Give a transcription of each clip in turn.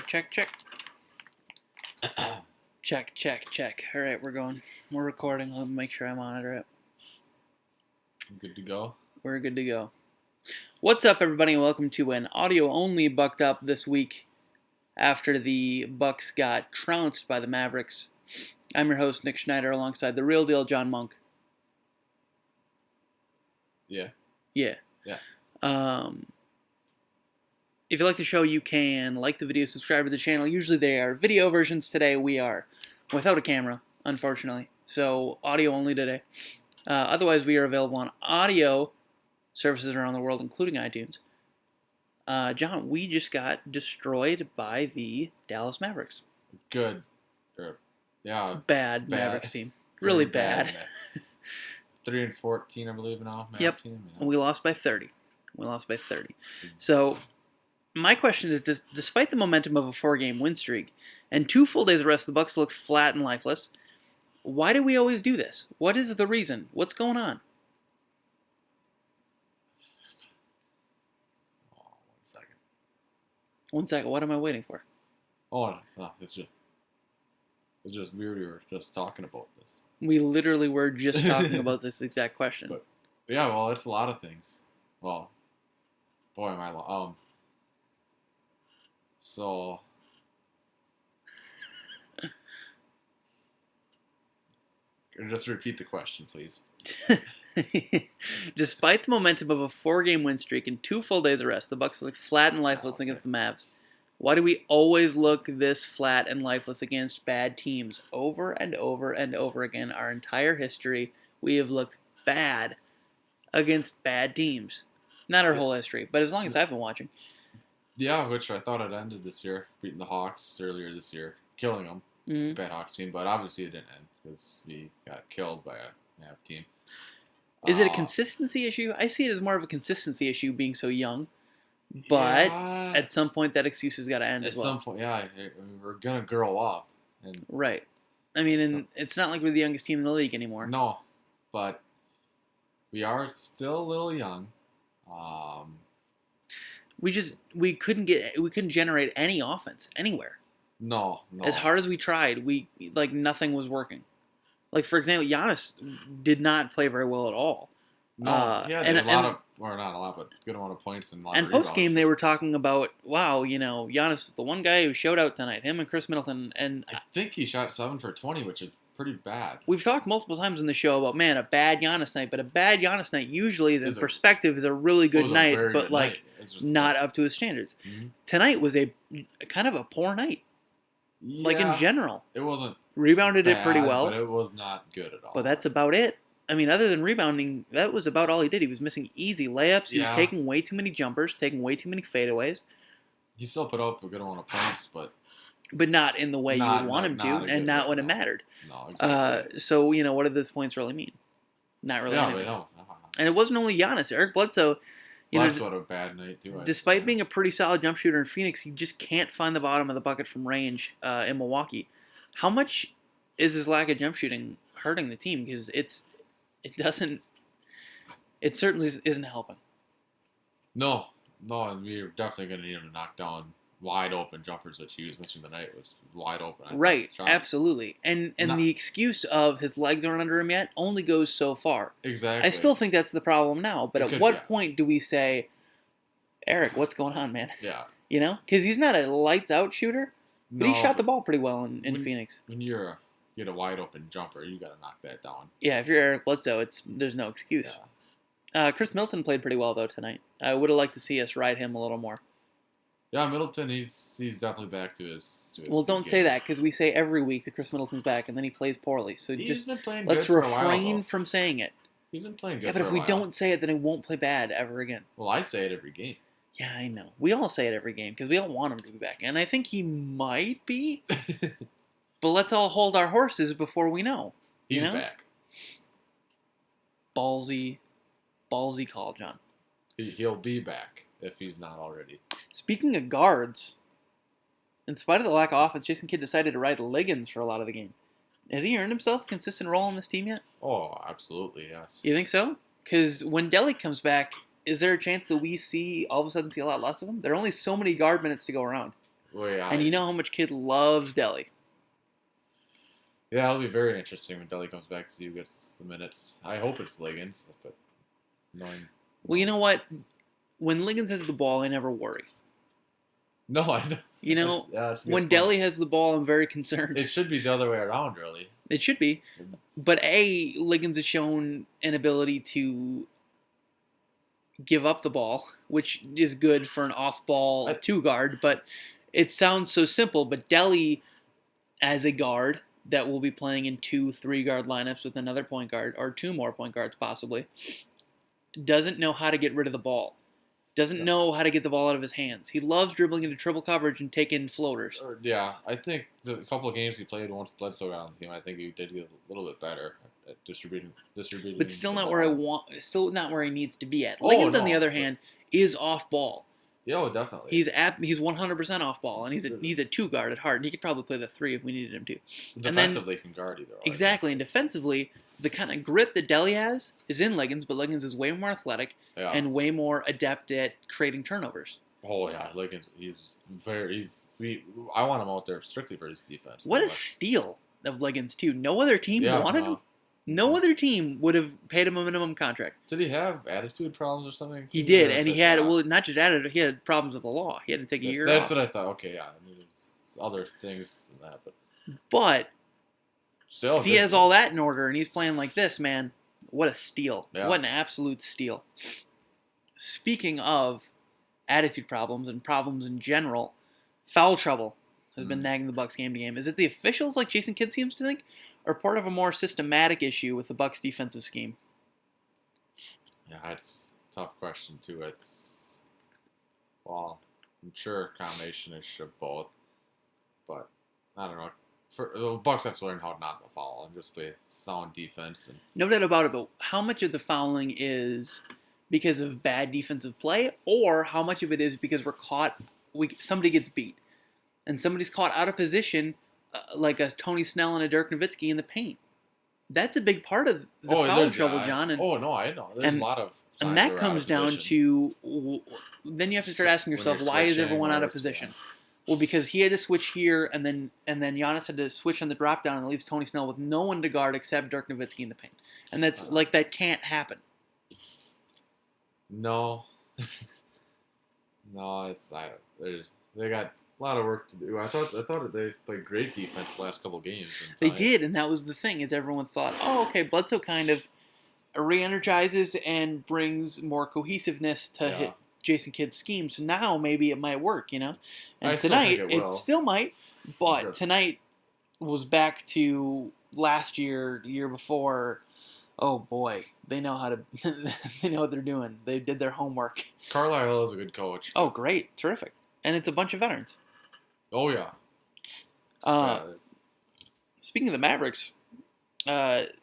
check. Check. All right, we're going. We're recording. Let me make sure I monitor it. Good to go. We're good to go. What's up, everybody, and welcome to an audio-only Bucked Up this week after the Bucks got trounced by the Mavericks. I'm your host, Nick Schneider, alongside the real deal, John Monk. Yeah. If you like the show, you can like the video, subscribe to the channel. Usually they are video versions. Today we are without a camera, unfortunately. So audio only today. Otherwise, we are available on audio services around the world, including iTunes. John, we just got destroyed by the Dallas Mavericks. Good. Bad Mavericks team. Really bad. 3-14, I believe, now. Yep. Team, yeah. And we lost by 30. So my question is, despite the momentum of a 4-game win streak and 2 full days of rest, the Bucks looked flat and lifeless. Why do we always do this? What is the reason? What's going on? Oh, 1 second. 1 second. What am I waiting for? Oh, no, it's just weird we were just talking about this. We literally were just talking about this exact question. But, yeah, well, it's a lot of things. Well, boy, am I... So... Just repeat the question, please. Despite the momentum of a 4-game win streak and 2 full days of rest, the Bucks look flat and lifeless against the Mavs. Why do we always look this flat and lifeless against bad teams? Over and over and over again, our entire history, we have looked bad against bad teams. Not our whole history, but as long as I've been watching. Yeah, which I thought it ended this year, beating the Hawks earlier this year, killing them. Mm-hmm. Bad Hawks team, but obviously it didn't end because we got killed by a Mav team. Is it a consistency issue? I see it as more of a consistency issue being so young, but at some point that excuse has got to end as well. At some point, yeah, we're going to grow up. Right. I mean, and it's not like we're the youngest team in the league anymore. No, but we are still a little young. We couldn't generate any offense anywhere. No. As hard as we tried, nothing was working. Like, for example, Giannis did not play very well at all. No, not a lot, but good amount of points and a lot of rebounds. And post-game, they were talking about, wow, Giannis is the one guy who showed out tonight, him and Chris Middleton. And I think he shot 7 for 20, which is pretty bad. We've talked multiple times in the show about, man, a bad Giannis night, but a bad Giannis night usually is a really good night, but not up to his standards. Mm-hmm. Tonight was a kind of a poor night. Yeah, in general. It wasn't rebounded bad, it pretty well. But it was not good at all. But that's about it. I mean, other than rebounding, that was about all he did. He was missing easy layups. He was taking way too many jumpers, taking way too many fadeaways. He still put up a good amount of points, but not in the way you would want him to, and not when it mattered. No, exactly. So, what did those points really mean? Not really anything. No. And it wasn't only Giannis. Eric Bledsoe... Bledsoe had a bad night, too. Despite being a pretty solid jump shooter in Phoenix, he just can't find the bottom of the bucket from range in Milwaukee. How much is his lack of jump shooting hurting the team? Because it certainly isn't helping. No, and we're definitely going to need him to knock down wide open jumpers that he was missing tonight. Was wide open. Right, absolutely. And the excuse of his legs aren't under him yet only goes so far. Exactly. I still think that's the problem now, but at what point do we say, Eric, what's going on, man? Yeah. Because he's not a lights-out shooter, but he shot the ball pretty well in Phoenix. When you get a wide open jumper, you got to knock that down. Yeah, if you're Eric Bledsoe, there's no excuse. Yeah. Chris Middleton played pretty well, though, tonight. I would have liked to see us ride him a little more. Yeah, Middleton, he's definitely back to his well, don't say that, because we say every week that Chris Middleton's back, and then he plays poorly. So let's refrain from saying it. He's been playing good. Yeah, but if we don't say it, then he won't play bad ever again. Well, I say it every game. Yeah, I know. We all say it every game, because we all want him to be back. And I think he might be, but let's all hold our horses before we know. He's back. Ballsy call, John. He'll be back if he's not already. Speaking of guards, in spite of the lack of offense, Jason Kidd decided to ride Liggins for a lot of the game. Has he earned himself a consistent role on this team yet? Oh, absolutely, yes. You think so? Because when Delly comes back, is there a chance that we all of a sudden see a lot less of him? There are only so many guard minutes to go around. Well, yeah, And you know how much kid loves Delhi. yeah, it'll be very interesting when Delhi comes back to see who gets the minutes. I hope it's Liggins, but knowing. Well, you know what? When Liggins has the ball, I never worry. No, I don't. You know, That's a good when point. Delhi has the ball, I'm very concerned. It should be the other way around, really. It should be. But Liggins has shown an ability to give up the ball, which is good for an off-ball two guard. But it sounds so simple. But Delhi, as a guard that will be playing in 2-3 guard lineups with another point guard, or 2 more point guards possibly, doesn't know how to get rid of the ball. Doesn't know how to get the ball out of his hands. He loves dribbling into triple coverage and taking floaters. Yeah, I think the couple of games he played once Bledsoe got on the team, I think he did get a little bit better at distributing. But still not where I want. Still not where he needs to be at. Oh, Liggins, on no, the other hand, is off ball. Yeah, definitely. He's 100% off ball, and he's a 2 guard at heart. And he could probably play the 3 if we needed him to. Defensively, he can guard either. Exactly, and defensively, the kind of grit that Delhi has is in Liggins, but Liggins is way more athletic and way more adept at creating turnovers. Oh yeah, Liggins, I want him out there strictly for his defense. What a steal of Liggins too. No other team wanted him. No other team would have paid him a minimum contract. Did he have attitude problems or something? He did, and he had not just attitude. He had problems with the law. He had to take a year off. That's what I thought. Okay, yeah, I mean, there's other things than that, but still, if he has all that in order and he's playing like this, man, what a steal! Yeah. What an absolute steal! Speaking of attitude problems and problems in general, foul trouble has been nagging the Bucks game to game. Is it the officials, like Jason Kidd seems to think, or part of a more systematic issue with the Bucks defensive scheme? Yeah, it's a tough question too. I'm sure a combination-ish of both, but I don't know. The Bucks have to learn how not to foul and just play sound defense. No doubt about it, but how much of the fouling is because of bad defensive play, or how much of it is because somebody gets beat, and somebody's caught out of position, like a Tony Snell and a Dirk Nowitzki in the paint? That's a big part of the foul trouble, John. I know. There's a lot of times and that comes down to, then you have to start asking yourself, why is everyone out of position? Well, because he had to switch here, and then Giannis had to switch on the drop down, and it leaves Tony Snell with no one to guard except Dirk Nowitzki in the paint, and that's that can't happen. No, no, they got a lot of work to do. I thought they played great defense the last couple games. They did, and that was the thing, is everyone thought, oh, okay, Bledsoe kind of re-energizes and brings more cohesiveness to Jason Kidd's scheme, so now maybe it might work, And tonight, it still might, but tonight was back to last year, the year before. Oh boy, they know how to. They know what they're doing. They did their homework. Carlisle is a good coach. Oh, great, terrific, and it's a bunch of veterans. Oh yeah. Speaking of the Mavericks,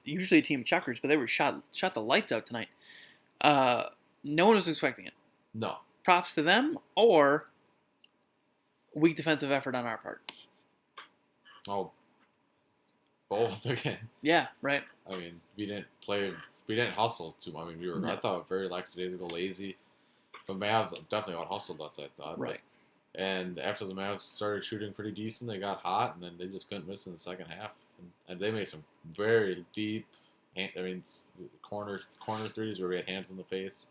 usually a team of chuckers, but they were shot the lights out tonight. No one was expecting it. No. Props to them, or weak defensive effort on our part. Oh, both again. Yeah, right. I mean, we didn't hustle too much. I mean, I thought very lackadaisical, lazy. The Mavs definitely out-hustled us, I thought. Right. And after the Mavs started shooting pretty decent, they got hot, and then they just couldn't miss in the second half. And they made some very deep, corner threes where we had hands in the face.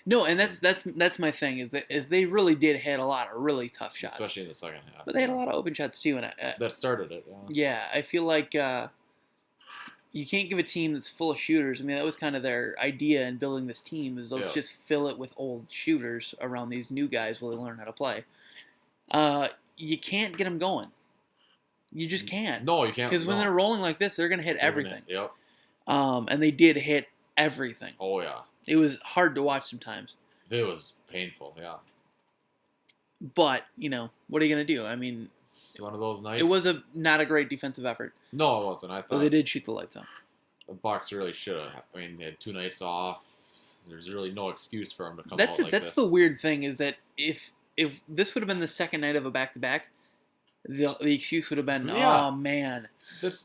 No, and that's my thing, is they really did hit a lot of really tough shots, especially in the second half. But they had a lot of open shots too, and that started it. Yeah, I feel like you can't give a team that's full of shooters. I mean, that was kind of their idea in building this team, is let's just fill it with old shooters around these new guys while they learn how to play. You can't get them going. You just can't. No, you can't. Because when they're rolling like this, they're going to hit everything. Yep. And they did hit everything. Oh yeah. It was hard to watch sometimes. It was painful, yeah. But, what are you going to do? I mean, it's one of those nights. It was not a great defensive effort. No, it wasn't. I thought. But they did shoot the lights out. The Bucks really should have. I mean, they had 2 nights off. There's really no excuse for them to come out like this. That's the weird thing, is that if this would have been the second night of a back-to-back, the excuse would have been, oh, man.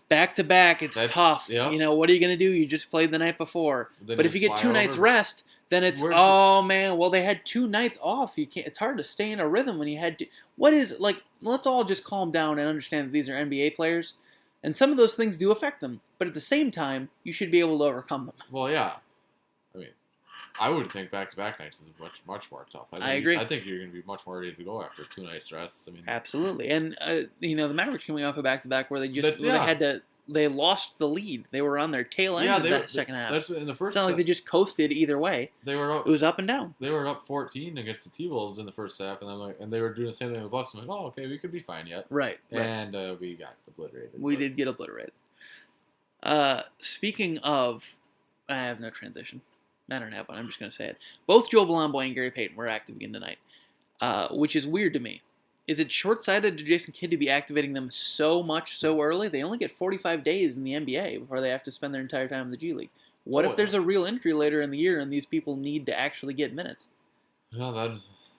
Back-to-back, it's tough. Yeah. What are you going to do? You just played the night before. But if you get 2 nights rest, then it's Where's oh man. Well, they had 2 nights off. You can't. It's hard to stay in a rhythm when you had to. What is like? Let's all just calm down and understand that these are NBA players, and some of those things do affect them. But at the same time, you should be able to overcome them. Well, yeah. I mean, I would think back-to-back nights is much more tough. I agree. I think you're going to be much more ready to go after 2 nights rest. I mean, Absolutely, and the Mavericks coming off a back-to-back where That's- they lost the lead. They were on their tail end of that second half. That's in the It's first. not like they just coasted either way. They were up. It was up and down. They were up 14 against the T-Wolves in the first half, and they were doing the same thing with the Bucks. I'm like, oh, okay, we could be fine yet. Right. And we got obliterated. We did get obliterated. Speaking of, I have no transition. I don't have one. I'm just going to say it. Both Joe Blomboy and Gary Payton were active again tonight, which is weird to me. Is it short-sighted to Jason Kidd to be activating them so much so early? They only get 45 days in the NBA before they have to spend their entire time in the G League. What if there's a real injury later in the year and these people need to actually get minutes? Yeah,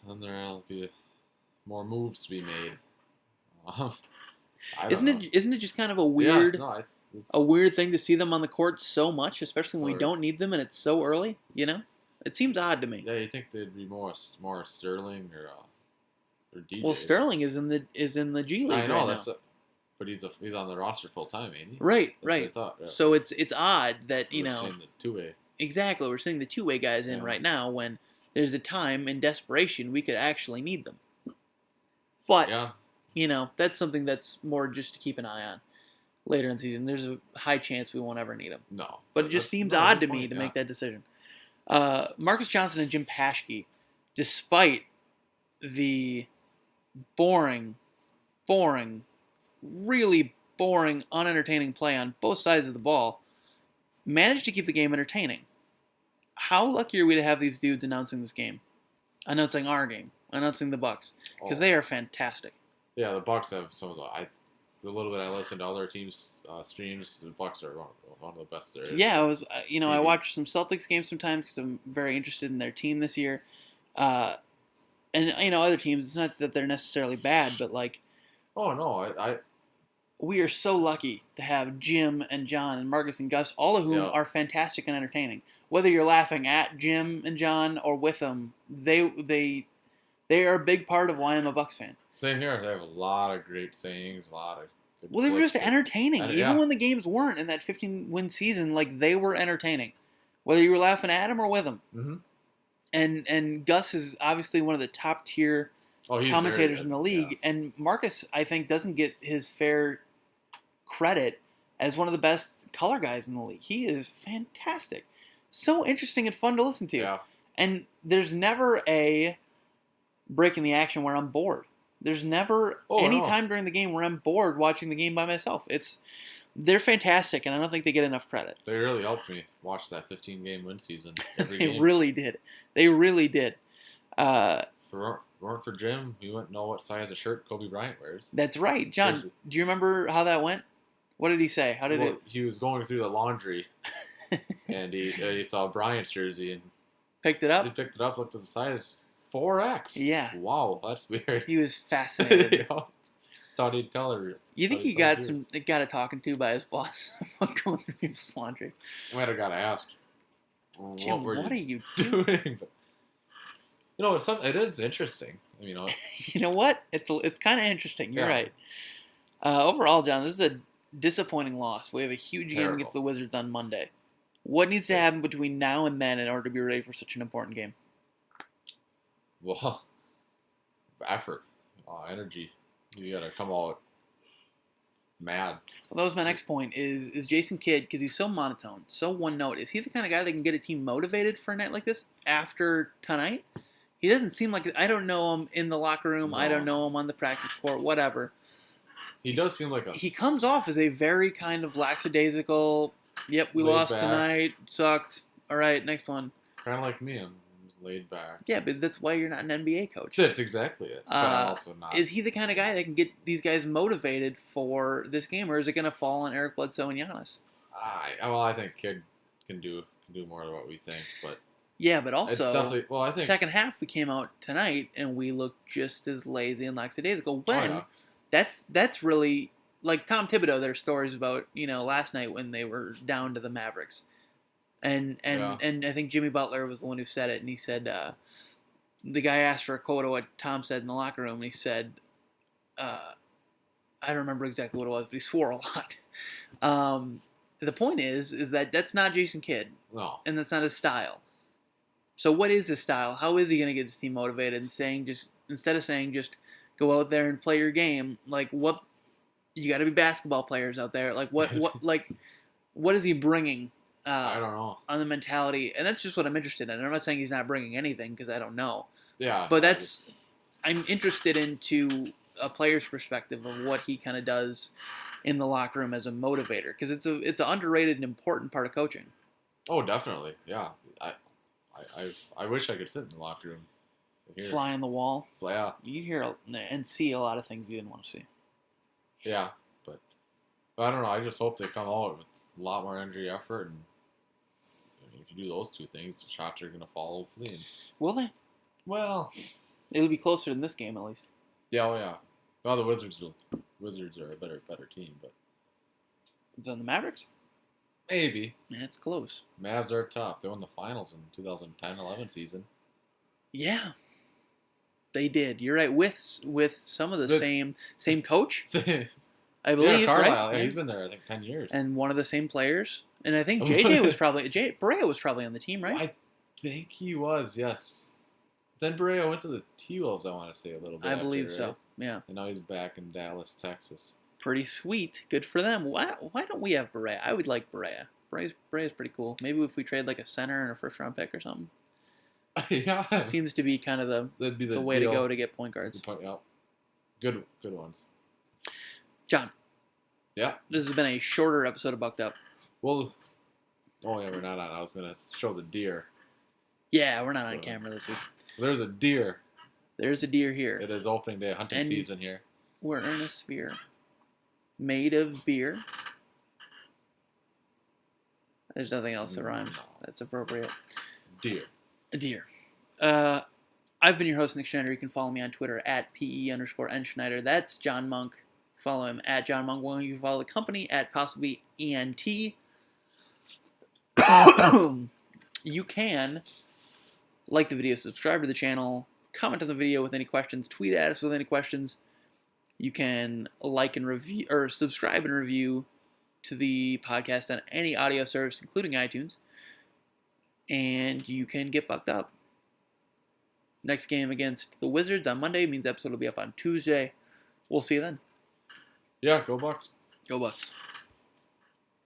then there'll be more moves to be made. Isn't it just kind of a weird thing to see them on the court so much, especially when we don't need them and it's so early? You know, it seems odd to me. Yeah, you think they'd be more Sterling or DJ? Well, Sterling is in the G League. I know right now. but he's on the roster full time, ain't he? Right, That's right. What I thought, yeah. So it's odd that We're seeing the two-way. Exactly, we're seeing the two-way guys in right now when there's a time in desperation we could actually need them. But that's something that's more just to keep an eye on later in the season. There's a high chance we won't ever need them. No, but it just seems odd to me to make that decision. Marcus Johnson and Jim Paschke, despite the boring, really boring, unentertaining play on both sides of the ball, managed to keep the game entertaining. How lucky are we to have these dudes announcing this game? Announcing our game. Announcing the Bucks. Because they are fantastic. Yeah, the Bucks have some of the little bit I listened to other teams' streams, the Bucks are one of the best there is. Yeah, I was, I watch some Celtics games sometimes because I'm very interested in their team this year. And other teams, it's not that they're necessarily bad, but like, oh no, we are so lucky to have Jim and John and Marcus and Gus, all of whom are fantastic and entertaining. Whether you're laughing at Jim and John or with them, they are a big part of why I'm a Bucks fan. Same here. They have a lot of great sayings, a lot of good Well, they were just entertaining. Even when the games weren't in that 15-win season, like, they were entertaining. Whether you were laughing at them or with them. Mm-hmm. And Gus is obviously one of the top-tier commentators in the league. Yeah. And Marcus, I think, doesn't get his fair credit as one of the best color guys in the league. He is fantastic. So interesting and fun to listen to. Yeah. And there's never a break in the action where I'm bored. There's never any time during the game where I'm bored watching the game by myself. They're fantastic, and I don't think they get enough credit. They really helped me watch that 15-game win season every They game. really did. They really did. If it weren't for Jim, you wouldn't know what size of shirt Kobe Bryant wears. That's right. John, do you remember how that went? What did he say? How did it? He was going through the laundry, and he saw Bryant's jersey and picked it up. He picked it up, looked at the size, 4X. Yeah. Wow, that's weird. He was fascinated. Thought he'd tell her. You think he got a talking to by his boss about going through people's laundry? I might have got asked. Jim, what are you doing? But, it is interesting. You know what? It's kind of interesting. You're right. Overall, John, this is a disappointing loss. We have a huge game against the Wizards on Monday. What needs to happen between now and then in order to be ready for such an important game? Well, effort, energy. You got to come out mad. Well, that was my next point. Is Jason Kidd, because he's so monotone, so one note. Is he the kind of guy that can get a team motivated for a night like this after tonight? He doesn't seem like it. I don't know him in the locker room. No. I don't know him on the practice court. Whatever. He does seem like He comes off as a very kind of lackadaisical. Yep, we lost tonight. Sucked. All right, next one. Kind of like me. I'm laid back. Yeah, but that's why you're not an NBA coach. That's exactly it. But I'm also not. Is he the kind of guy that can get these guys motivated for this game, or is it going to fall on Eric Bledsoe and Giannis? I think Kidd can do more of what we think, but yeah, but also I think second half we came out tonight and we looked just as lazy and lackadaisical. That's really like Tom Thibodeau. There's stories about last night when they were down to the Mavericks. Yeah. And I think Jimmy Butler was the one who said it, and he said the guy asked for a quote of what Tom said in the locker room, and he said, I don't remember exactly what it was, but he swore a lot. The point is that that's not Jason Kidd, No. and that's not his style. So what is his style? How is he going to get his team motivated? And saying just instead of saying just go out there and play your game, like what you got to be basketball players out there. Like what is he bringing? I don't know. On the mentality, and that's just what I'm interested in. And I'm not saying he's not bringing anything because I don't know. Yeah. But I'm interested into a player's perspective of what he kind of does in the locker room as a motivator, because it's an underrated and important part of coaching. Oh, definitely. Yeah. I wish I could sit in the locker room. Fly on the wall. Yeah. You hear and see a lot of things you didn't want to see. Yeah, but I don't know. I just hope they come out with a lot more energy, effort, and if you do those two things, the shots are going to fall hopefully. And, Will they? well, It'll be closer than this game at least. yeah, oh yeah. Well, the Wizards are a better team, but Than the Mavericks? maybe. Yeah, it's close. Mavs are tough. They won the finals in 2010-11 season. Yeah, they did. You're right. With some of the same coach, I believe. Yeah, Carlisle. Right? Yeah, he's been there I think 10 years. And one of the same players. And I think Barea was probably on the team, right? I think he was. Yes. Then Barea went to the T-Wolves, I want to say, a little bit. I believe after, so. right? Yeah. And now he's back in Dallas, Texas. Pretty sweet. Good for them. Why don't we have Barea? I would like Barea. Barea's pretty cool. Maybe if we trade like a center and a first round pick or something. Yeah. It seems to be kind of That'd be the way deal. to go to get point guards. Yeah. Good ones. John. Yeah. This has been a shorter episode of Bucked Up. Well, oh yeah, we're not on. I was gonna show the deer. Yeah, we're not on camera this week. There's a deer. There's a deer here. It is opening day, hunting season here. We're in a sphere made of beer. There's nothing else that rhymes. That's appropriate. Deer. A deer. I've been your host, Nick Schneider. You can follow me on Twitter at PE_N Schneider. That's John Monk. Follow him at John Monk. Well, you can follow the company at possibly ENT. You can like the video, subscribe to the channel, comment on the video with any questions, tweet at us with any questions. You can like and review or subscribe and review to the podcast on any audio service, including iTunes. And you can get bucked up. Next game against the Wizards on Monday means the episode will be up on Tuesday. We'll see you then. Yeah, go Bucks. Go Bucks.